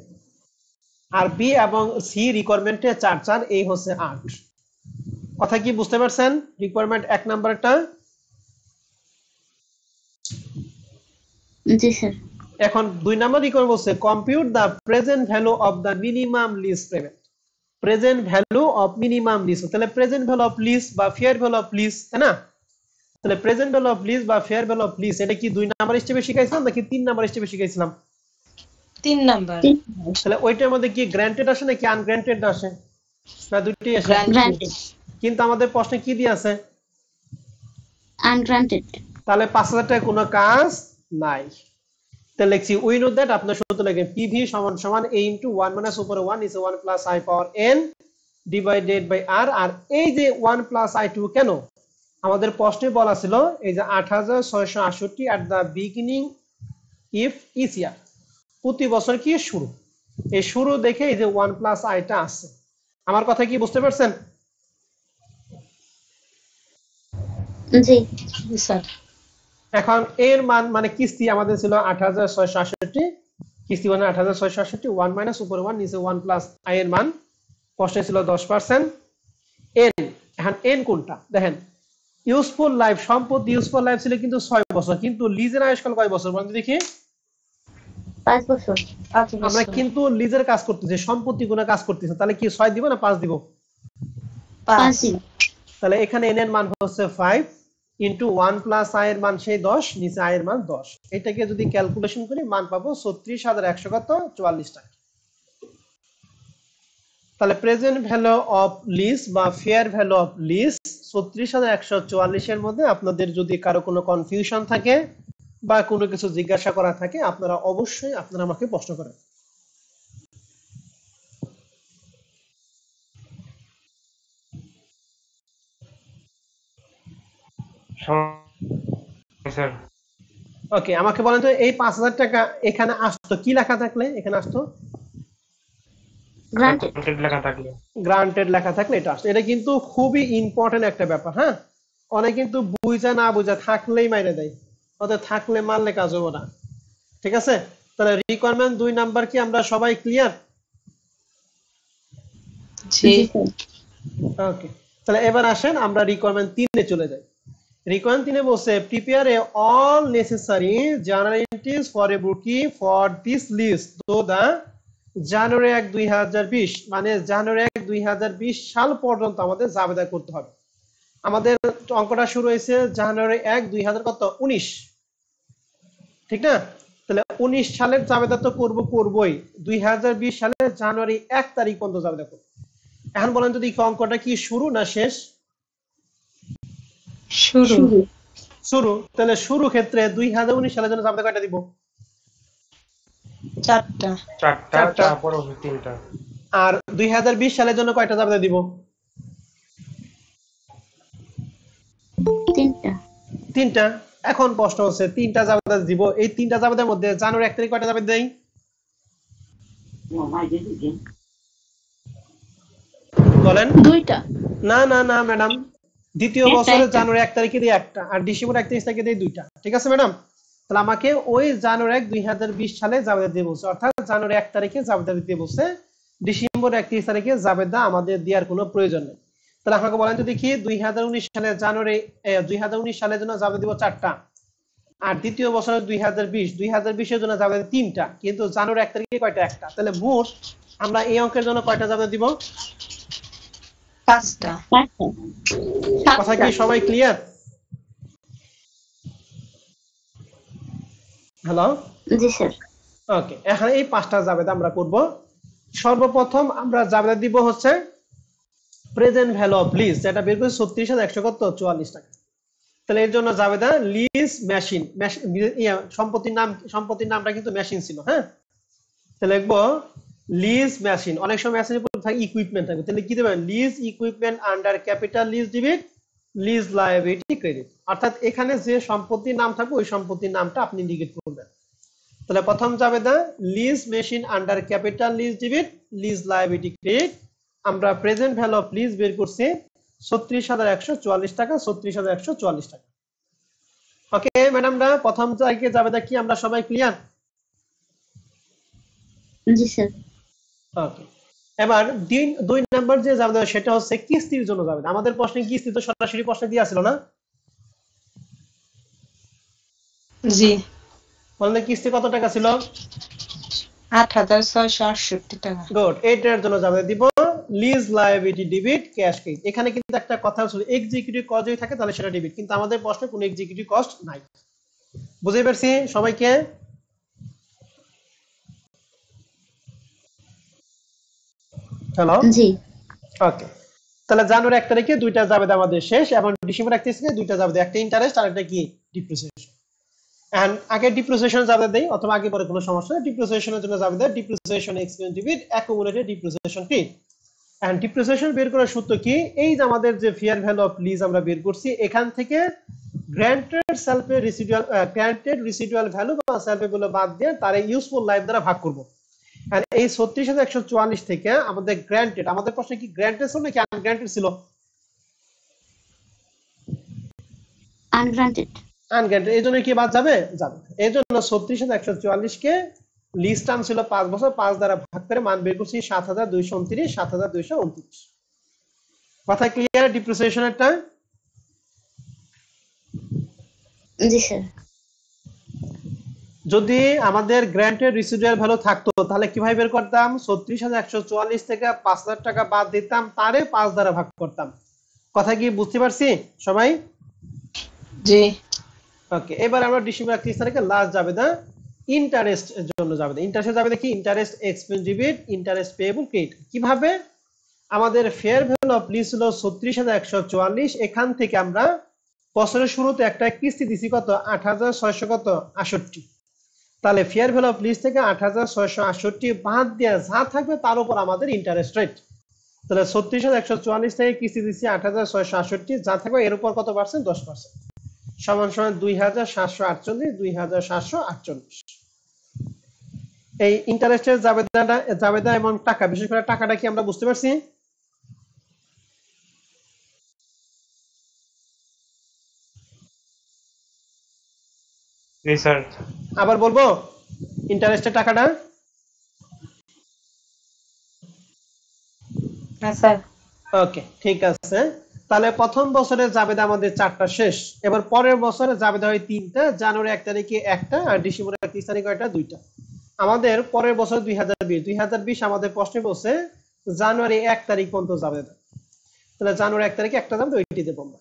আর বি এবং সি রিকোয়ারমেন্টে 4, এই হচ্ছে 8। কথা কি বুঝতে পারছেন? রিকোয়ারমেন্ট 1 নাম্বারটা। জি স্যার। এখন 2 নাম্বার রিকোয়ারমেন্ট বলছে compute the present value of the minimum lease payment, present value of minimum lease. তাহলে প্রেজেন্ট ভ্যালু অফ লিজ বা ফেয়ার ভ্যালু অফ লিজ, তাই না? তাহলে প্রেজেন্ট ভ্যালু অফ লিজ বা ফেয়ার ভ্যালু অফ লিজ এটা কি 2 number স্টেপে শিখাইছিলাম নাকি 3 নাম্বার স্টেপে শিখাইছিলাম? 3 নাম্বার। তাহলে ওইটার মধ্যে কি গ্র্যান্টেড আসে নাকি আনগ্র্যান্টেড আসে? না দুটোই আসে। গ্রান্টেড। কিন্তু আমাদের প্রশ্নে কি দিয়ে আছে? আনগ্রান্টেড। তাহলে 5000 টাকা কোনো কাজ নাই। তাহলে লিখছি উই নো দ্যাট, আপনার সূত্র লিখেন পিভি সমান সমান a ইনটু 1 মাইনাস উপরে 1 নিচে 1 plus i power n divided by r। আর এই যে 1 প্লাস i2 কেন? আমাদের প্রশ্নে বলা ছিল এই যে 8668 এট দা বিগিনিং ইফ ইচ ইয়ার, প্রতি বছর কি শুরু, এই শুরু দেখে এই যে 1 প্লাস আইটা আছে। আমার কথা কি বুঝতে পারছেন? জি স্যার। এখন এর মান মানে কিস্তি আমাদের ছিল 8668, কিস্তি মানে 8668, 1 মাইনাস উপরে 1 নিচে 1 প্লাস আই এর মান, প্রশ্নে ছিল 10%। এন, এখন এন কোনটা দেখেন, ইউজফুল লাইফ, সম্পত্তি ইউজফুল লাইফ ছিল কিন্তু 6 বছর, কিন্তু লিজের আয়ুষ্কাল কয় বছর বলেন দেখি? 5 বছর। আমরা কিন্তু লিজের কাজ করতেছি, সম্পত্তি গুলো কাজ করতেছি, তাহলে কি 6 দিব না 5 দিব? 5 দিন। তাহলে এখানে এন এর মান হচ্ছে 5 ইনটু 1 প্লাস আই এর মান সেই 10 নিচে আই এর মান 10, এটাকে যদি ক্যালকুলেশন করি মান পাবো 36144 টাকা। তাহলে প্রেজেন্ট ভ্যালু অফ লিজ বা ফেয়ার ভ্যালু অফ লিজ 36144 এর মধ্যে আপনাদের যদি কারো কোনো কনফিউশন থাকে বা কোনো কিছু জিজ্ঞাসা করা থাকে আপনারা অবশ্যই আপনারা আমাকে প্রশ্ন করেন। স্যার ওকে, আমাকে বলেন তো এই 5000 টাকা এখানে আসতো কি লেখা থাকলে? এখানে আসতো গ্রান্টেড লেখা থাকলে, গ্রান্টেড লেখা থাকলে এটা আসতো। এটা কিন্তু খুবই ইম্পর্টেন্ট একটা ব্যাপার। হ্যাঁ, অনেক কিন্তু বুঝা না বুঝা থাকলেই মাইরে দেয়, অর্থাৎ থাকলে মারলে কাজ হবে না। ঠিক আছে, তাহলে রিকোয়ারমেন্ট 2 নাম্বার কি আমরা সবাই ক্লিয়ার? জি। ওকে, তাহলে এবার আসেন আমরা রিকোয়ারমেন্ট 3 এ চলে যাই। রিকোয়ারমেন্ট 3 এ বলছে prepare a all necessary journal entries for a Brookie for this list তো দা জানুয়ারি 1 2020, মানে জানুয়ারি 1 2020 সাল পর্যন্ত আমাদের জাবেদা করতে হবে। আমাদের অঙ্কটা শুরু হয়েছে জানুয়ারি 1 2019, ঠিক না? তাহলে 19 সালের জাবেদা তো করবই, 2020 সালের জানুয়ারি 1 তারিখ পর্যন্ত জাবেদা করব। এখন বলেন যদি অঙ্কটা কি শুরু না শেষ? শুরু। শুরু। তাহলে শুরু ক্ষেত্রে 2019 সালের জন্য জাবেদা কয়টা দিব? 4টা। 4টা, তারপর 3টা। আর 2020 সালের জন্য কয়টা জাবেদা দিব? 3টা। এখন প্রশ্ন হচ্ছে 3টা জাবেদা দিব, এই 3টা জাবেদার মধ্যে জানুয়ারি 1 তারিখ কয়টা জাবেদা দেই? বলেন। 2টা। না না না ম্যাডাম, দ্বিতীয় বছরে জানুয়ারি 1 তারিখে দিই একটা আর ডিসেম্বর 31 তারিখে দিই 2টা। ঠিক আছে ম্যাডাম? তাহলে আমাকে ওই জানুয়ারি 1 2020 সালে জাবেদা দিয়ে বলছে, অর্থাৎ জানুয়ারি 1 তারিখে জাবেদা দিতে বলছে, ডিসেম্বর 31 তারিখে জাবেদা আমাদের দেওয়ার কোনো প্রয়োজন নেই। তাহলে আমাকে বলেন তো দেখি 2019 সালের জানুয়ারি 2019 সালের জন্য যাবে দিব 4টা, আর দ্বিতীয় বছরে 2020 এর জন্য যাবে 3টা, কিন্তু জানুয়ারি 1 তারিখে কয়টা? একটা। তাহলে মোট আমরা এই অঙ্কের জন্য কয়টা যাবে দিব? 5টা। কথা কি সবাই ক্লিয়ার? হ্যালো, জি স্যার। ওকে, এখন এই 5টা জাবেদা আমরা করব। সর্বপ্রথম আমরা জাবেদা দিব হচ্ছে প্রেজেন্ট ভ্যালু অফ লিজ, যেটা বের করে 36,144 টাকা। তাহলে এর জন্য জাবেদা লিজ মেশিন, সম্পত্তির নামটা কিন্তু মেশিন ছিল, হ্যাঁ। তাহলে লিখবো লিজ মেশিন, অনেক সময় মেশিনের উপর থাকে ইকুইপমেন্ট থাকে, তাহলে কি দেবেন? Lease equipment under capital lease debit lease liability credit, অর্থাৎ এখানে যে সম্পত্তির নাম থাকবে ওই সম্পত্তির নামটা আপনি ইন্ডিকেট করবেন। তাহলে প্রথম জাবেদা lease machine under capital lease debit lease liability credit, আমরা প্রেজেন্ট ভ্যালু অফ লিজ বের করছি 36,144 টাকা, 36,144 টাকা। ওকে ম্যাডামরা, প্রথম জায়গায় জাবেদা কি আমরা সবাই ক্লিয়ার? জি স্যার। ওকে, এবার 2 নাম্বার যে জাবেদা সেটা হচ্ছে কিস্তির জন্য জাবেদা। আমাদের প্রশ্নে কিস্তি তো সরাসরি প্রশ্নে দেয়া ছিল না? জি। বলেন কিস্তি কত টাকা ছিল? 8,668 টাকা। গুড, এটার জন্য জাবেদা দিব lease liability debit cash credit. এখানে কিন্তু একটা কথা ছিল, এক্সিকিউটিভ কস্ট যদি থাকে তাহলে সেটা ডেবিট, কিন্তু আমাদের প্রশ্নে কোনো এক্সিকিউটিভ কস্ট নাই। বুঝতে পারছি সবাইকে? হ্যালো, জি। ওকে, তাহলে জানুয়ারি 1 তারিখে 2টা জাবেদা আমাদের শেষ, এবং ডিসেম্বর 31 তারিখে 2টা জাবেদা, একটা ইন্টারেস্ট আর একটা কি ডিপ্রিসিয়েশন। এন্ড আগে ডিপ্রিসিয়েশন জাবেদা দেই, অথবা আগে পরে কোনো সমস্যা নেই। ডিপ্রিসিয়েশনের জন্য জাবেদা depreciation expense debit accumulated depreciation credit. And depreciation বের করার সূত্র কি? এই যে আমাদের যে ফেয়ার ভ্যালু অফ লিজ আমরা বের করছি, এখান থেকে guaranteed salvage residual guaranteed residual value বা সেলফে গুলো বাদ দিয়ে তার ইউজফুল লাইফ দ্বারা ভাগ করব। আর এই 36,144 থেকে আমাদের গ্র্যান্টেড, আমাদের প্রশ্নে কি গ্র্যান্টেড ছিল নাকি আনগ্র্যান্টেড ছিল? আনগ্রান্টেড। আনগ্র্যান্টেড, এই জন্য কি বাদ যাবে? যাবে। এই জন্য 36,144 কে লিজ টার্ম ছিল 5 বছর, 5 দ্বারা ভাগ করে মান বের করছি 7,229, 7,229। কথা ক্লিয়ার ডিপ্রিসিয়েশনেরটা? জি স্যার। যদি আমাদের গ্র্যান্টেড রেসিডুয়াল ভ্যালু থাকতো তাহলে কিভাবে বের করতাম? 36,144 থেকে 5,000 টাকা বাদ দিতাম, তারে 5 দ্বারা ভাগ করতাম। কথা কি বুঝতে পারছি সবাই? জি। ওকে, এবার আমরা ডিসেম্বর 31 তারিখে লাস্ট জাবেদা ইন্টারেস্ট এর জন্য যাবে। ইন্টারেস্ট যাবে দেখি interest expense debit interest payable credit. কিভাবে? আমাদের ফেয়ার ভ্যালু অফ লিজ ছিল 36,144, এখান থেকে আমরা বছরের শুরুতে একটা কিস্তি দিছি কত? 8,668। তাহলে ফেয়ার ভ্যালু অফ লিজ থেকে 8,668 বাদ দিয়ে যা থাকবে তার উপর আমাদের ইন্টারেস্ট রেট। তাহলে 36,144 থেকে কিস্তি দিচ্ছি 8,668, যা থাকবে এর উপর কত পার্সেন্ট? 10%, সমান সমান 2,748, 2,748। এই ইন্টারেস্টের জাবেদা এবং টাকা, বিশেষ করে টাকাটা কি আমরা বুঝতে পারছি? জি স্যার। আবার বলবো ইন্টারেস্টের টাকাটা? হ্যাঁ স্যার। ওকে, ঠিক আছে। তাহলে প্রথম বছরের জাবেদা আমাদের 4টা শেষ। এবার পরের বছরে জাবেদা হয় 3টা, জানুয়ারি 1 তারিখে একটা, আর ডিসেম্বর 31 তারিখে একটা, 2টা। আমাদের পরের বছর 2020 আমাদের প্রশ্নে বলছে জানুয়ারি 1 তারিখ পর্যন্ত জাবেদা। তাহলে জানুয়ারি 1 তারিখে একটা জাবেদা, ওইটি দেবো আমরা।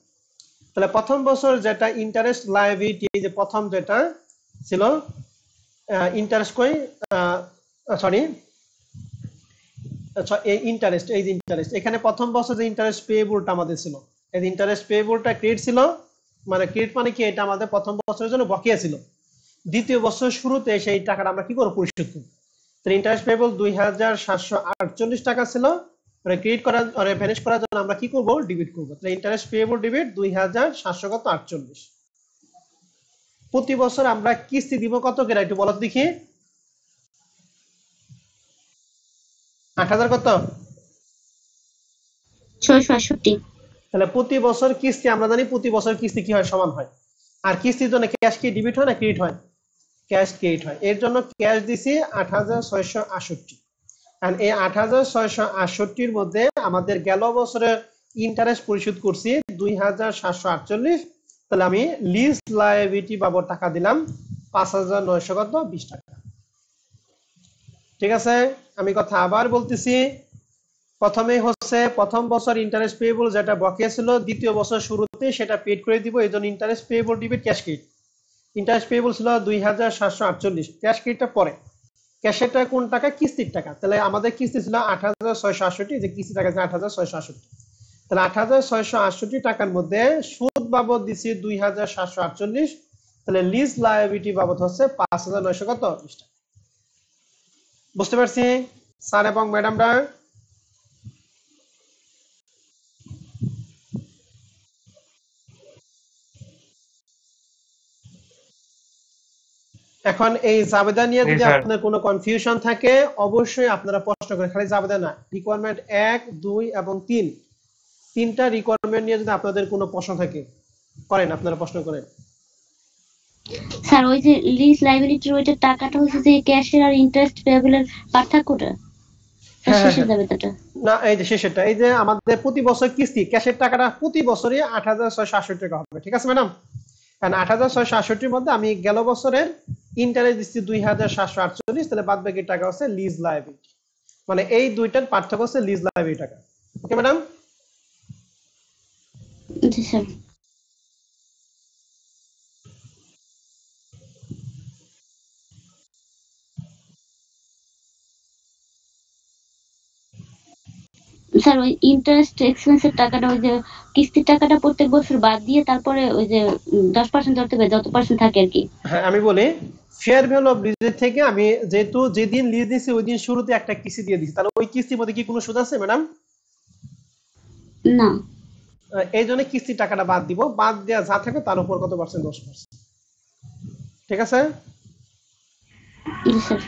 তাহলে প্রথম বছর যেটা ইন্টারেস্ট লায়াবিলিটি, যে প্রথম যেটা ছিল ইন্টারেস্ট কই, সরি এই ইন্টারেস্ট, এই যে ইন্টারেস্ট, এখানে প্রথম বছর যে ইন্টারেস্ট পেয়েবলটা আমাদের ছিল, এই ইন্টারেস্ট পেয়েবলটা ক্রেডিট ছিল, মানে ক্রেডিট মানে কি? এটা আমাদের প্রথম বছরের জন্য বকেয়া ছিল। দ্বিতীয় বছর শুরুতে সেই টাকাটা আমরা কি করব? পরিশোধ করব। তাহলে ইন্টারেস্ট পেয়েবল 2,748 টাকা ছিল, মানে ক্রেডিট করার মানে ভ্যানিশ করার জন্য আমরা কি করব? ডেবিট করব। তাহলে ইন্টারেস্ট পেয়েবল ডেবিট 2,748। প্রতি বছর আমরা কিস্তি দিব কত করে একটু বলো দেখি? 8,000 কত? 668। তাহলে প্রতি বছর কিস্তি আমরা জানি, প্রতি বছর কিস্তি কি হয়? সমান হয়। আর কিস্তির জন্য ক্যাশ কি ডেবিট হয় না ক্রেডিট হয়? ক্যাশ ক্রেডিট হয়। এর জন্য ক্যাশ দিছি 8,668, আর এই 8,668 মধ্যে আমাদের গেল বছরের ইন্টারেস্ট পরিশোধ করছি 2748, তাহলে আমি লিজ লায়াবিলিটি বাবদ টাকা দিলাম 5920 টাকা। ঠিক আছে, আমি কথা আবার বলতেছি। প্রথমে হচ্ছে প্রথম বছর ইন্টারেস্ট পেয়েবল যেটা বকেয়া ছিল, দ্বিতীয় বছর শুরুতে সেটা পেড করে দিব, এই জন্য interest payable debit cash credit. Interest payable ছিল 2748, ক্যাশ ক্রেডিটটা পরে। ক্যাশেরটা কোন টাকা? কিস্তির টাকা। তাহলে আমাদের কিস্তি ছিল 8668, যে কিস্তি টাকা 8668, তাহলে 8668 টাকার মধ্যে সুদ বাবদ দিছি 2748, তাহলে লিজ লায়াবিলিটি বাবদ হচ্ছে 5920 টাকা। বুঝতে পারছি স্যার এবং ম্যাডামরা? এখন এই জাবেদা নিয়ে যদি আপনার কোনো কনফিউশন থাকে অবশ্যই আপনারা প্রশ্ন করেন, খালি জাবেদা না, রিকোয়ারমেন্ট 1, 2 এবং 3, তিনটা রিকোয়ারমেন্ট নিয়ে যদি আপনাদের কোনো প্রশ্ন থাকে করেন, আপনারা প্রশ্ন করেন। স্যার ওই যে লিজ লায়াবিলিটির ওইটা টাকাটা হচ্ছে যে ক্যাশের আর ইন্টারেস্ট পেয়েবলের পার্থক্যটা শেষের জাবেদাটা না, এই যে শেষেরটা, এই যে আমাদের প্রতি বছর কিস্তি ক্যাশের টাকাটা প্রতি বছরই 8668 টাকা হবে। ঠিক আছে ম্যাডাম? কারণ 8668 মধ্যে আমি গেল বছরের ইন্টারেস্ট দিচ্ছি 2748, তাহলে বাদ বাকি টাকা হচ্ছে লিজ লায়াবিলিটি, মানে এই দুইটার পার্থক্য হচ্ছে লিজ লায়াবিলিটি টাকা। Okay madam? জি স্যার। স্যার ওই ইন্টারেস্ট এক্সপেন্সের টাকাটা ওই যে কিস্তির টাকাটা প্রত্যেক বছর বাদ দিয়ে তারপরে ওই যে 10% ধরতে হবে, যত পার্সেন্ট থাকে আর কি। হ্যাঁ, আমি বলি ফেয়ার ভ্যালু অফ লিজের থেকে আমি যেহেতু যেদিন লিজ দিছি ওই দিন শুরুতে একটা কিস্তি দিয়ে দিছি, তাহলে ওই কিস্তির মধ্যে কি কোনো সুদ আছে ম্যাডাম? না, এই জন্য কিস্তির টাকাটা বাদ দিব, বাদ দেওয়া যা থাকবে তার উপর কত পার্সেন্ট? 10%। ঠিক আছে? জি স্যার।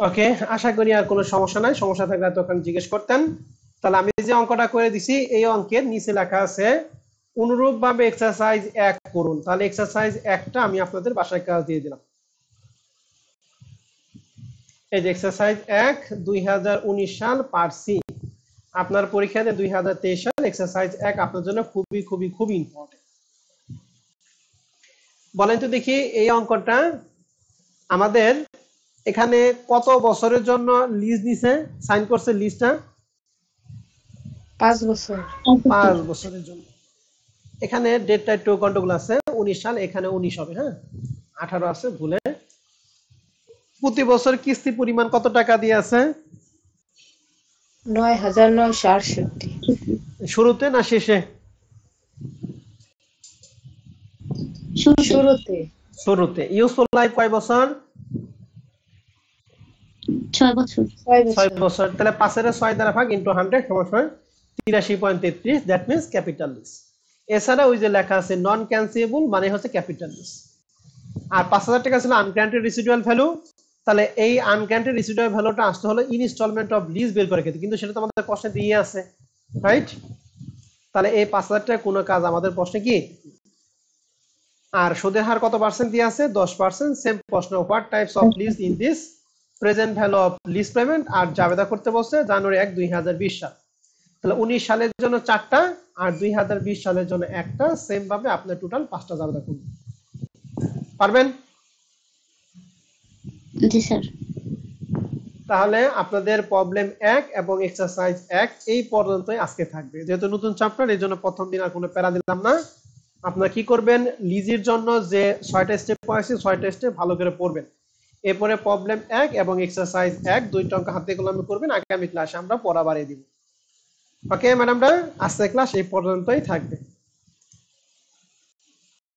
ওকে, আশা করি আর কোনো সমস্যা নাই। সমস্যা থাকলে তখন জিজ্ঞেস করতেন। তাহলে আমি যে অঙ্কটা করে দিছি এই অঙ্কের নিচে লেখা আছে অনুরূপ ভাবে এক্সারসাইজ 1 করুন। তাহলে এক্সারসাইজ 1টা আমি আপনাদের বাসায় কাজ দিয়ে দিলাম। এই যে এক্সারসাইজ 1 2019 সাল পার্ট সি, আপনার পরীক্ষাতে 2023 সাল এক্সারসাইজ 1 আপনার জন্য খুবই খুবই খুবই ইম্পর্টেন্ট। বলেন তো দেখি এই অঙ্কটা আমাদের এখানে কত বছরের জন্য লিজ দিছে, সাইন করছে লিজটা? 5 বছর। 5 বছরের জন্য। এখানে ডেটটা একটু গন্ডগোল আছে, 19 সাল, এখানে 19 হবে, হ্যাঁ 18 আছে ভুলে। প্রতি বছর কিস্তি পরিমাণ কত টাকা দিয়ে আছে? 9968। শুরুতে না শেষে? শুরুতে। শুরুতে। ইউজফুল লাইফ কয় বছর? 6 বছর। 6 বছর। তাহলে 5 এর 6 দ্বারা ভাগ ইনটু 100 সমান 83.33, দ্যাট মিন্স ক্যাপিটাল লিজ। এছাড়া ওই যে লেখা আছে নন ক্যান্সেলেবল মানে হচ্ছে ক্যাপিটাল লিজ। আর 5000 টাকা ছিল আনগ্রান্টেড রেসিডুয়াল ভ্যালু, তাহলে এই আনগ্রান্টেড রেসিডুয়াল ভ্যালুটা আসতে হলো ইনস্টলমেন্ট অফ লিজ বের করে খেতে, কিন্তু সেটা তো আমাদের প্রশ্নে দিয়ে আছে, রাইট? তাহলে এই 5000 টাকা কোনো কাজ আমাদের প্রশ্নে কি? আর সুদের হার কত পার্সেন্ট দিয়ে আছে? 10%। সেম প্রশ্ন, what types of lease in this present value of lease payment, আর জাবেদা করতে বলছে জানুয়ারি 1, 2020 সাল। তাহলে 19 সালের জন্য 4টা আর 2020 সালের জন্য 1টা, সেম ভাবে আপনার টোটাল 5টা জাবেদা করবেন। পারবেন? জি স্যার। তাহলে আপনাদের প্রবলেম 1 এবং এক্সারসাইজ 1 এই পর্যন্তই আজকে থাকবে। যেহেতু নতুন চ্যাপ্টার এই জন্য প্রথম দিন আর কোনো প্যারা দিলাম না। আপনারা কি করবেন, লিজের জন্য যে 6টা স্টেপ পড়াইছি 6টা স্টেপ ভালো করে পড়বেন। এরপরে প্রবলেম 1 এবং এক্সারসাইজ 1 দুইটা অঙ্ক হাতে কলমে করবেন, আগামী ক্লাসে আমরা পড়া বাড়িয়ে দিব। ওকে ম্যাডামরা, আজকের ক্লাস এই পর্যন্তই থাকবে।